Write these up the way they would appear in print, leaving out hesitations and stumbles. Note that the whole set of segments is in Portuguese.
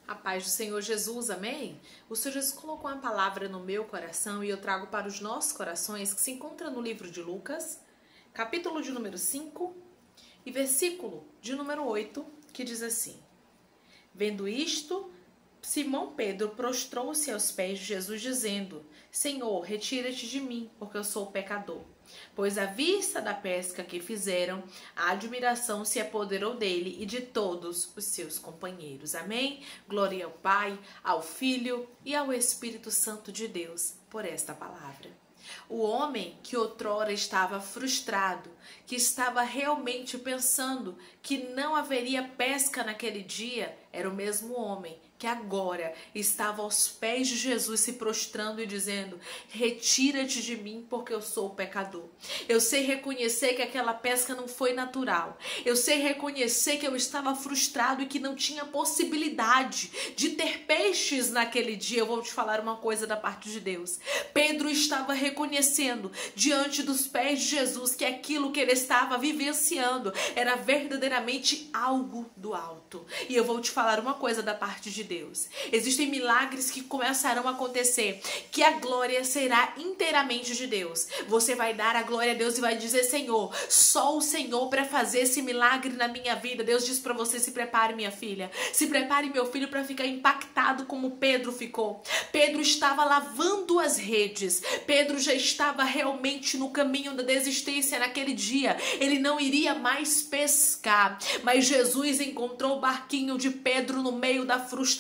A paz do Senhor Jesus, amém? O Senhor Jesus colocou uma palavra no meu coração e eu trago para os nossos corações, que se encontra no livro de Lucas, capítulo de número 5 e versículo de número 8, que diz assim: Vendo isto, Simão Pedro prostrou-se aos pés de Jesus, dizendo: Senhor, retira-te de mim, porque eu sou pecador. Pois à vista da pesca que fizeram, a admiração se apoderou dele e de todos os seus companheiros. Amém? Glória ao Pai, ao Filho e ao Espírito Santo de Deus por esta palavra. O homem que outrora estava frustrado, que estava realmente pensando que não haveria pesca naquele dia, era o mesmo homem que agora estava aos pés de Jesus se prostrando e dizendo: retira-te de mim, porque eu sou pecador. Eu sei reconhecer que aquela pesca não foi natural. Eu sei reconhecer que eu estava frustrado e que não tinha possibilidade de ter peixes naquele dia. Eu vou te falar uma coisa da parte de Deus. Pedro estava reconhecendo diante dos pés de Jesus que aquilo que ele estava vivenciando era verdadeiramente algo do alto. E eu vou te falar uma coisa da parte de Deus. Existem milagres que começarão a acontecer, que a glória será inteiramente de Deus. Você vai dar a glória a Deus e vai dizer: Senhor, só o Senhor para fazer esse milagre na minha vida. Deus diz para você: se prepare, minha filha, se prepare, meu filho, para ficar impactado como Pedro ficou. Pedro estava lavando as redes. Pedro já estava realmente no caminho da desistência naquele dia. Ele não iria mais pescar, mas Jesus encontrou o barquinho de Pedro no meio da frustração.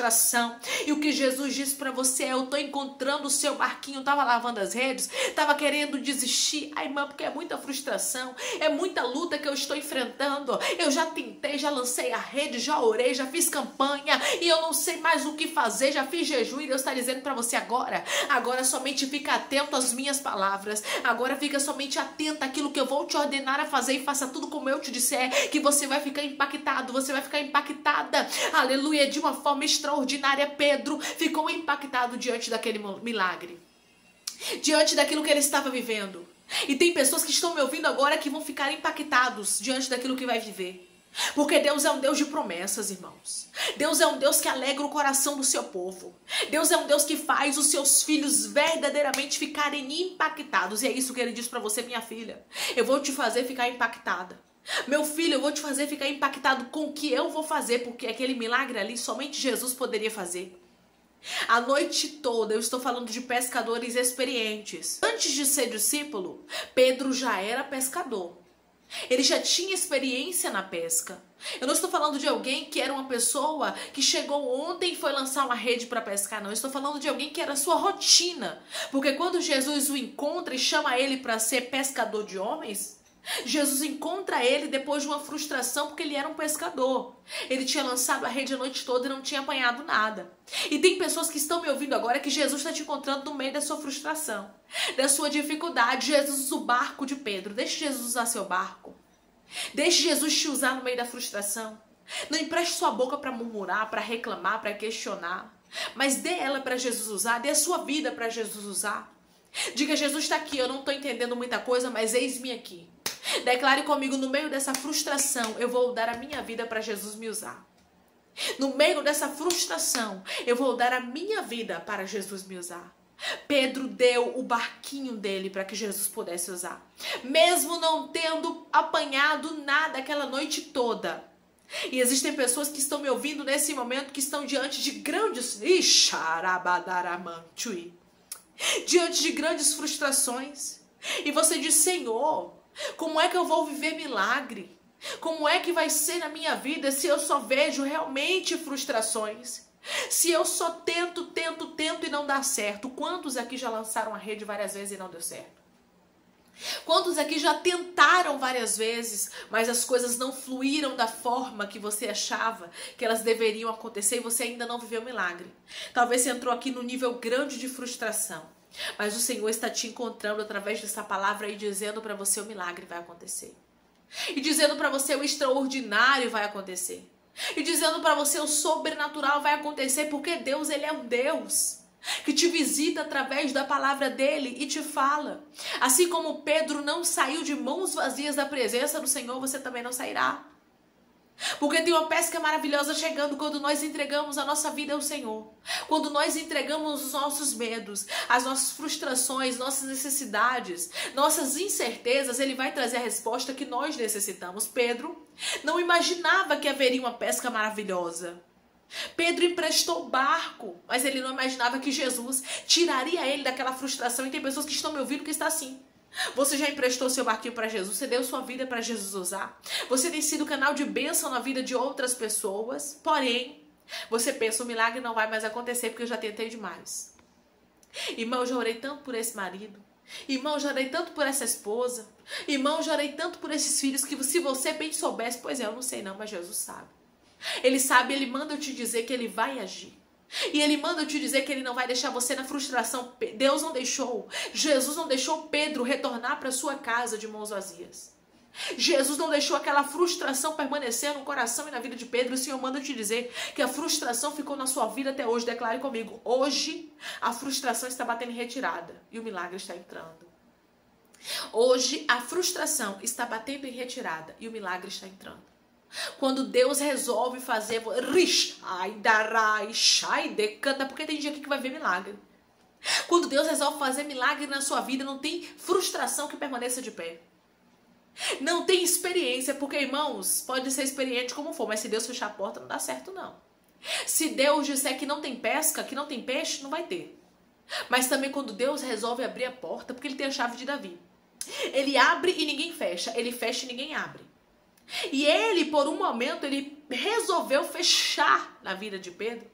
E o que Jesus disse para você é: eu tô encontrando o seu barquinho. Tava lavando as redes, tava querendo desistir. Ai, irmã, porque é muita frustração, é muita luta que eu estou enfrentando. Eu já tentei, já lancei a rede, já orei, já fiz campanha e eu não sei mais o que fazer. Já fiz jejum e Deus está dizendo para você agora somente fica atento às minhas palavras. Agora fica somente atento àquilo que eu vou te ordenar a fazer e faça tudo como eu te disser, que você vai ficar impactado, você vai ficar impactada. Aleluia, de uma forma extraordinária. Pedro ficou impactado diante daquele milagre, diante daquilo que ele estava vivendo. E tem pessoas que estão me ouvindo agora que vão ficar impactados diante daquilo que vai viver. Porque Deus é um Deus de promessas, irmãos. Deus é um Deus que alegra o coração do seu povo. Deus é um Deus que faz os seus filhos verdadeiramente ficarem impactados. E é isso que ele diz para você, minha filha: eu vou te fazer ficar impactada. Meu filho, eu vou te fazer ficar impactado com o que eu vou fazer, porque aquele milagre ali somente Jesus poderia fazer. A noite toda, eu estou falando de pescadores experientes. Antes de ser discípulo, Pedro já era pescador. Ele já tinha experiência na pesca. Eu não estou falando de alguém que era uma pessoa que chegou ontem e foi lançar uma rede para pescar, não. Eu estou falando de alguém que era a sua rotina. Porque quando Jesus o encontra e chama ele para ser pescador de homens, Jesus encontra ele depois de uma frustração, porque ele era um pescador. Ele tinha lançado a rede a noite toda e não tinha apanhado nada. E tem pessoas que estão me ouvindo agora que Jesus está te encontrando no meio da sua frustração, da sua dificuldade. Jesus usa o barco de Pedro. Deixe Jesus usar seu barco. Deixe Jesus te usar no meio da frustração. Não empreste sua boca para murmurar, para reclamar, para questionar. Mas dê ela para Jesus usar. Dê a sua vida para Jesus usar. Diga: Jesus está aqui, eu não estou entendendo muita coisa, mas eis-me aqui. Declare comigo: no meio dessa frustração, eu vou dar a minha vida para Jesus me usar. No meio dessa frustração, eu vou dar a minha vida para Jesus me usar. Pedro deu o barquinho dele para que Jesus pudesse usar. Mesmo não tendo apanhado nada aquela noite toda. E existem pessoas que estão me ouvindo nesse momento que estão diante de grandes... diante de grandes frustrações. E você diz: Senhor, como é que eu vou viver milagre? Como é que vai ser na minha vida se eu só vejo realmente frustrações? Se eu só tento e não dá certo? Quantos aqui já lançaram a rede várias vezes e não deu certo? Quantos aqui já tentaram várias vezes, mas as coisas não fluíram da forma que você achava que elas deveriam acontecer e você ainda não viveu milagre? Talvez você entrou aqui no nível grande de frustração, mas o Senhor está te encontrando através dessa palavra e dizendo para você: o milagre vai acontecer. E dizendo para você: o extraordinário vai acontecer. E dizendo para você: o sobrenatural vai acontecer, porque Deus, ele é um Deus que te visita através da palavra dele e te fala. Assim como Pedro não saiu de mãos vazias da presença do Senhor, você também não sairá. Porque tem uma pesca maravilhosa chegando quando nós entregamos a nossa vida ao Senhor. Quando nós entregamos os nossos medos, as nossas frustrações, nossas necessidades, nossas incertezas, Ele vai trazer a resposta que nós necessitamos. Pedro não imaginava que haveria uma pesca maravilhosa. Pedro emprestou o barco, mas ele não imaginava que Jesus tiraria ele daquela frustração. E tem pessoas que estão me ouvindo que está assim. Você já emprestou seu barquinho para Jesus? Você deu sua vida para Jesus usar? Você tem sido canal de bênção na vida de outras pessoas? Porém, você pensa, o milagre não vai mais acontecer porque eu já tentei demais. Irmão, eu já orei tanto por esse marido. Irmão, eu já orei tanto por essa esposa. Irmão, eu já orei tanto por esses filhos que se você bem soubesse, pois é, eu não sei não, mas Jesus sabe. Ele sabe, Ele manda eu te dizer que Ele vai agir. E Ele manda eu te dizer que Ele não vai deixar você na frustração. Deus não deixou, Jesus não deixou Pedro retornar para sua casa de mãos vazias. Jesus não deixou aquela frustração permanecer no coração e na vida de Pedro. O Senhor manda eu te dizer que a frustração ficou na sua vida até hoje. Declare comigo, hoje a frustração está batendo em retirada e o milagre está entrando. Hoje a frustração está batendo em retirada e o milagre está entrando. Quando Deus resolve fazer, porque tem dia aqui que vai ver milagre. Quando Deus resolve fazer milagre na sua vida, não tem frustração que permaneça de pé. Não tem experiência, porque, irmãos, pode ser experiente como for, mas se Deus fechar a porta, não dá certo, não. Se Deus disser que não tem pesca, que não tem peixe, não vai ter. Mas também quando Deus resolve abrir a porta, porque Ele tem a chave de Davi. Ele abre e ninguém fecha, Ele fecha e ninguém abre. E Ele, por um momento, Ele resolveu fechar na vida de Pedro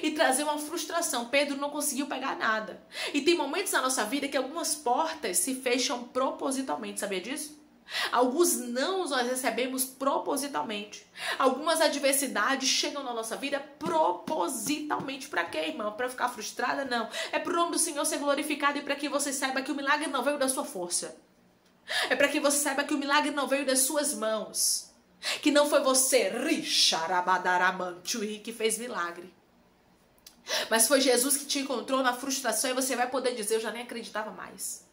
e trazer uma frustração. Pedro não conseguiu pegar nada. E tem momentos na nossa vida que algumas portas se fecham propositalmente, sabia disso? Alguns não nós recebemos propositalmente. Algumas adversidades chegam na nossa vida propositalmente. Para quê, irmão? Para ficar frustrada? Não. É para o nome do Senhor ser glorificado e para que você saiba que o milagre não veio da sua força. É para que você saiba que o milagre não veio das suas mãos. Que não foi você, que fez milagre. Mas foi Jesus que te encontrou na frustração e você vai poder dizer, eu já nem acreditava mais.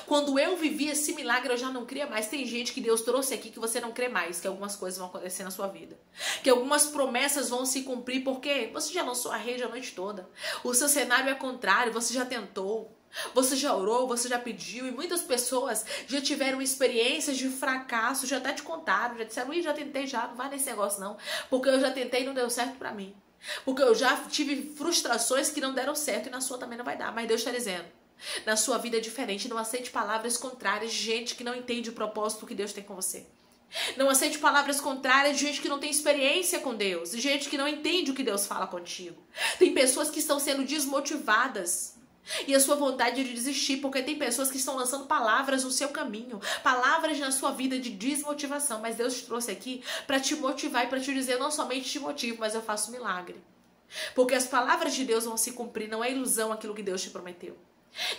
Quando eu vivi esse milagre, eu já não cria mais. Tem gente que Deus trouxe aqui que você não crê mais, que algumas coisas vão acontecer na sua vida. Que algumas promessas vão se cumprir, porque você já lançou a rede a noite toda. O seu cenário é contrário, você já tentou. Você já orou, você já pediu, e muitas pessoas já tiveram experiências de fracasso, já até te contaram, já disseram, já tentei já, não vai nesse negócio não, porque eu já tentei e não deu certo pra mim. Porque eu já tive frustrações que não deram certo e na sua também não vai dar. Mas Deus está dizendo, na sua vida é diferente, não aceite palavras contrárias de gente que não entende o propósito que Deus tem com você. Não aceite palavras contrárias de gente que não tem experiência com Deus, de gente que não entende o que Deus fala contigo. Tem pessoas que estão sendo desmotivadas e a sua vontade de desistir, porque tem pessoas que estão lançando palavras no seu caminho, palavras na sua vida de desmotivação, mas Deus te trouxe aqui para te motivar e para te dizer, eu não somente te motivo, mas eu faço milagre. Porque as palavras de Deus vão se cumprir, não é ilusão aquilo que Deus te prometeu.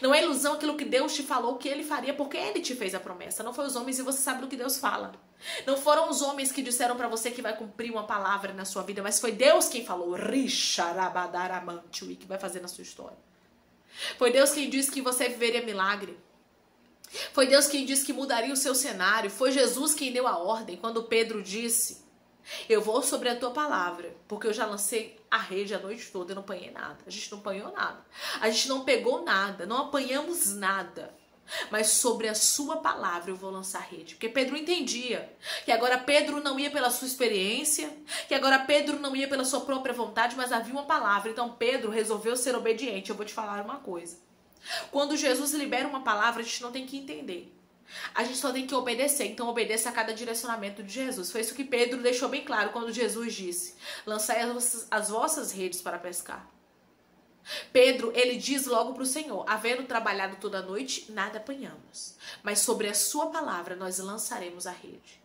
Não é ilusão aquilo que Deus te falou que Ele faria, porque Ele te fez a promessa. Não foi os homens e você sabe do que Deus fala. Não foram os homens que disseram para você que vai cumprir uma palavra na sua vida, mas foi Deus quem falou, que vai fazer na sua história. Foi Deus quem disse que você viveria milagre. Foi Deus quem disse que mudaria o seu cenário. Foi Jesus quem deu a ordem quando Pedro disse, eu vou sobre a tua palavra, porque eu já lancei a rede a noite toda e não apanhei nada. A gente não apanhou nada. A gente não pegou nada, não apanhamos nada. Mas sobre a sua palavra eu vou lançar a rede. Porque Pedro entendia que agora Pedro não ia pela sua experiência, que agora Pedro não ia pela sua própria vontade, mas havia uma palavra. Então Pedro resolveu ser obediente. Eu vou te falar uma coisa. Quando Jesus libera uma palavra, a gente não tem que entender. A gente só tem que obedecer. Então obedeça a cada direcionamento de Jesus. Foi isso que Pedro deixou bem claro quando Jesus disse, lançai as vossas redes para pescar. Pedro, ele diz logo para o Senhor, havendo trabalhado toda a noite, nada apanhamos. Mas sobre a sua palavra nós lançaremos a rede.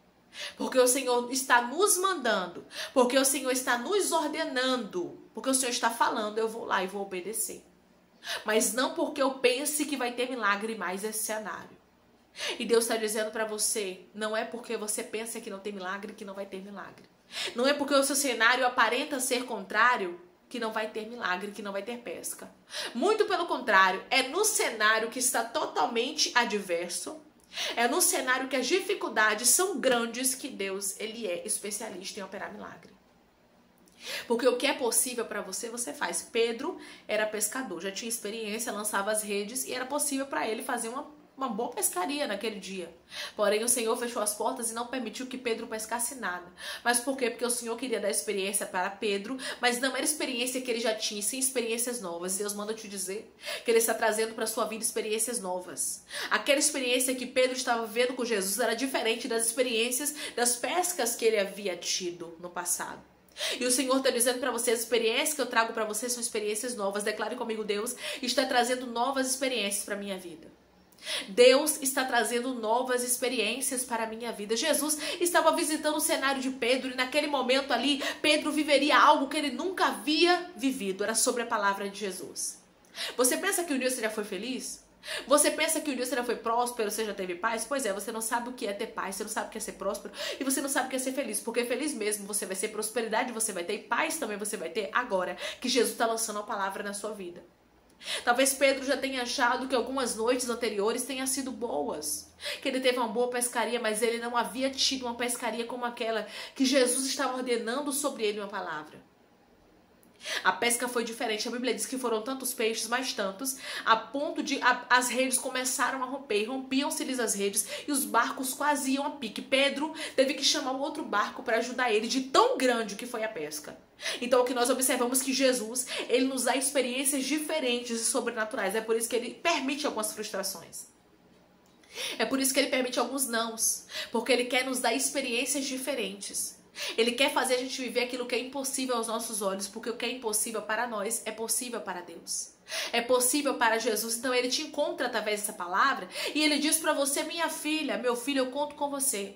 Porque o Senhor está nos mandando, porque o Senhor está nos ordenando, porque o Senhor está falando, eu vou lá e vou obedecer. Mas não porque eu pense que vai ter milagre mais esse cenário. E Deus está dizendo para você, não é porque você pensa que não tem milagre que não vai ter milagre. Não é porque o seu cenário aparenta ser contrário que não vai ter milagre, que não vai ter pesca. Muito pelo contrário, é no cenário que está totalmente adverso É num cenário que as dificuldades são grandes que Deus, ele é especialista em operar milagre. Porque o que é possível para você, você faz. Pedro era pescador, já tinha experiência, lançava as redes e era possível para ele fazer uma boa pescaria naquele dia. Porém, o Senhor fechou as portas e não permitiu que Pedro pescasse nada. Mas por quê? Porque o Senhor queria dar experiência para Pedro, mas não era experiência que ele já tinha, sim experiências novas. Deus manda te dizer que Ele está trazendo para a sua vida experiências novas. Aquela experiência que Pedro estava vivendo com Jesus era diferente das experiências das pescas que ele havia tido no passado. E o Senhor está dizendo para você, as experiências que eu trago para você são experiências novas. Declare comigo, Deus está trazendo novas experiências para a minha vida. Deus está trazendo novas experiências para a minha vida. Jesus estava visitando o cenário de Pedro e naquele momento ali, Pedro viveria algo que ele nunca havia vivido. Era sobre a palavra de Jesus. Você pensa que um dia você já foi feliz? Você pensa que um dia você já foi próspero, você já teve paz? Pois é, você não sabe o que é ter paz, você não sabe o que é ser próspero e você não sabe o que é ser feliz. Porque feliz mesmo você vai ser, prosperidade você vai ter e paz também você vai ter agora que Jesus está lançando a palavra na sua vida. Talvez Pedro já tenha achado que algumas noites anteriores tenham sido boas, que ele teve uma boa pescaria, mas ele não havia tido uma pescaria como aquela que Jesus estava ordenando sobre ele uma palavra. A pesca foi diferente, a Bíblia diz que foram tantos peixes, mais tantos, a ponto de as redes começaram a romper, rompiam-se-lhes as redes e os barcos quase iam a pique. Pedro teve que chamar um outro barco para ajudar ele, de tão grande que foi a pesca. Então o que nós observamos que Jesus, ele nos dá experiências diferentes e sobrenaturais, é por isso que ele permite algumas frustrações. É por isso que ele permite alguns nãos, porque ele quer nos dar experiências diferentes. Ele quer fazer a gente viver aquilo que é impossível aos nossos olhos, porque o que é impossível para nós é possível para Deus. É possível para Jesus. Então ele te encontra através dessa palavra e ele diz para você, minha filha, meu filho, eu conto com você.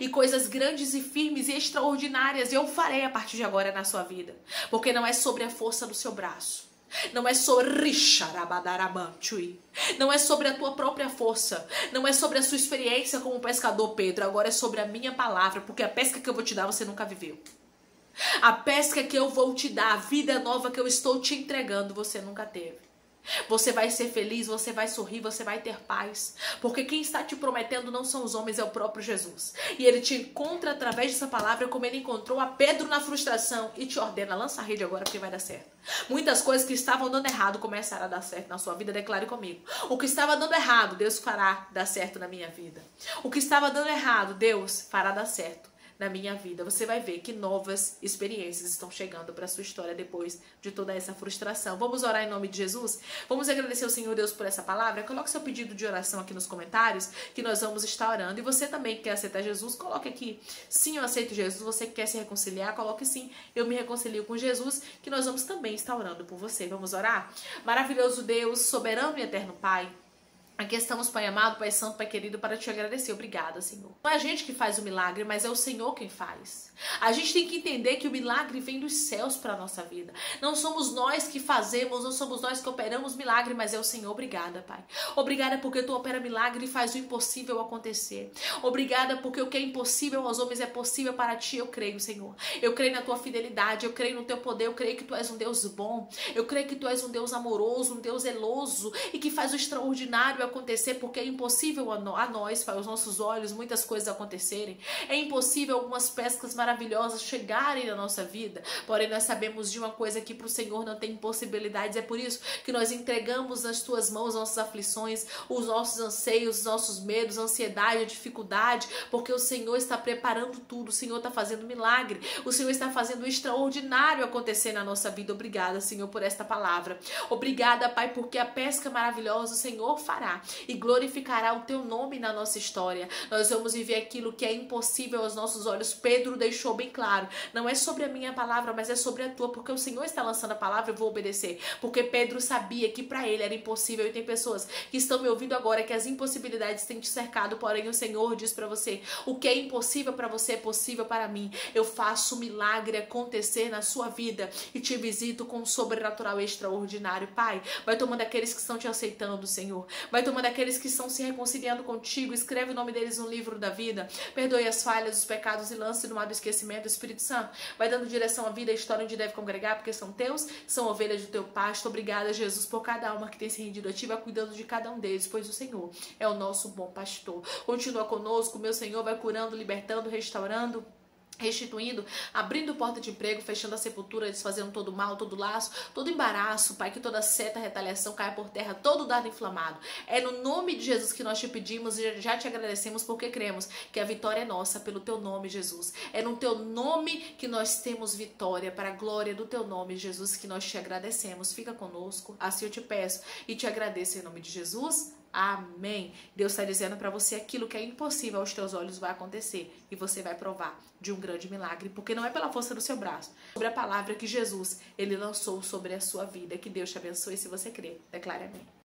E coisas grandes e firmes e extraordinárias eu farei a partir de agora na sua vida. Porque não é sobre a força do seu braço. Não é sobre não é sobre a tua própria força. Não é sobre a sua experiência como pescador, Pedro. Agora é sobre a minha palavra. Porque a pesca que eu vou te dar você nunca viveu. A pesca que eu vou te dar, a vida nova que eu estou te entregando, você nunca teve. Você vai ser feliz, você vai sorrir, você vai ter paz. Porque quem está te prometendo não são os homens, é o próprio Jesus. E ele te encontra através dessa palavra como ele encontrou a Pedro na frustração e te ordena, lança a rede agora porque vai dar certo. Muitas coisas que estavam dando errado começarão a dar certo na sua vida, declare comigo. O que estava dando errado, Deus fará dar certo na minha vida. O que estava dando errado, Deus fará dar certo na minha vida. Você vai ver que novas experiências estão chegando para a sua história depois de toda essa frustração. Vamos orar em nome de Jesus? Vamos agradecer ao Senhor Deus por essa palavra? Coloque seu pedido de oração aqui nos comentários, que nós vamos estar orando. E você também que quer aceitar Jesus, coloque aqui, sim, eu aceito Jesus. Você que quer se reconciliar, coloque sim, eu me reconcilio com Jesus, que nós vamos também estar orando por você. Vamos orar? Maravilhoso Deus, soberano e eterno Pai, aqui estamos, Pai amado, Pai santo, Pai querido, para te agradecer. Obrigada, Senhor. Não é a gente que faz o milagre, mas é o Senhor quem faz. A gente tem que entender que o milagre vem dos céus para a nossa vida. Não somos nós que fazemos, não somos nós que operamos milagre, mas é o Senhor. Obrigada, Pai. Obrigada porque Tu opera milagre e faz o impossível acontecer. Obrigada porque o que é impossível aos homens é possível para Ti. Eu creio, Senhor. Eu creio na Tua fidelidade, eu creio no Teu poder, eu creio que Tu és um Deus bom, eu creio que Tu és um Deus amoroso, um Deus zeloso e que faz o extraordinário acontecer, porque é impossível a nós, para os nossos olhos, muitas coisas acontecerem. É impossível algumas pescas maravilhosas chegarem na nossa vida, porém nós sabemos de uma coisa, que para o Senhor não tem impossibilidades. É por isso que nós entregamos nas Tuas mãos nossas aflições, os nossos anseios, os nossos medos, a ansiedade, a dificuldade, porque o Senhor está preparando tudo, o Senhor está fazendo milagre, o Senhor está fazendo o extraordinário acontecer na nossa vida. Obrigada, Senhor, por esta palavra. Obrigada, Pai, porque a pesca maravilhosa o Senhor fará e glorificará o Teu nome na nossa história. Nós vamos viver aquilo que é impossível aos nossos olhos. Pedro deixou bem claro, não é sobre a minha palavra, mas é sobre a Tua, porque o Senhor está lançando a palavra, eu vou obedecer, porque Pedro sabia que para ele era impossível. E tem pessoas que estão me ouvindo agora que as impossibilidades têm te cercado, porém o Senhor diz para você, o que é impossível para você é possível para mim. Eu faço o milagre acontecer na sua vida e te visito com um sobrenatural extraordinário. Pai, vai tomando aqueles que estão te aceitando, Senhor, vai turma daqueles que estão se reconciliando contigo, escreve o nome deles no livro da vida. Perdoe as falhas, os pecados e lance no mar do esquecimento. O Espírito Santo vai dando direção à vida, a história onde deve congregar, porque são teus, são ovelhas do teu pasto. Obrigada, Jesus, por cada alma que tem se rendido a ti, vai cuidando de cada um deles, pois o Senhor é o nosso bom pastor. Continua conosco, meu Senhor, vai curando, libertando, restaurando, restituindo, abrindo porta de emprego, fechando a sepultura, desfazendo todo mal, todo laço, todo embaraço, Pai, que toda seta, retaliação caia por terra, todo dardo inflamado. É no nome de Jesus que nós te pedimos e já te agradecemos porque cremos que a vitória é nossa pelo teu nome, Jesus. É no teu nome que nós temos vitória, para a glória do teu nome, Jesus, que nós te agradecemos. Fica conosco, assim eu te peço e te agradeço em nome de Jesus. Amém. Deus está dizendo para você aquilo que é impossível aos teus olhos vai acontecer e você vai provar de um grande milagre, porque não é pela força do seu braço, sobre a palavra que Jesus, ele lançou sobre a sua vida. Que Deus te abençoe se você crer. Declare amém.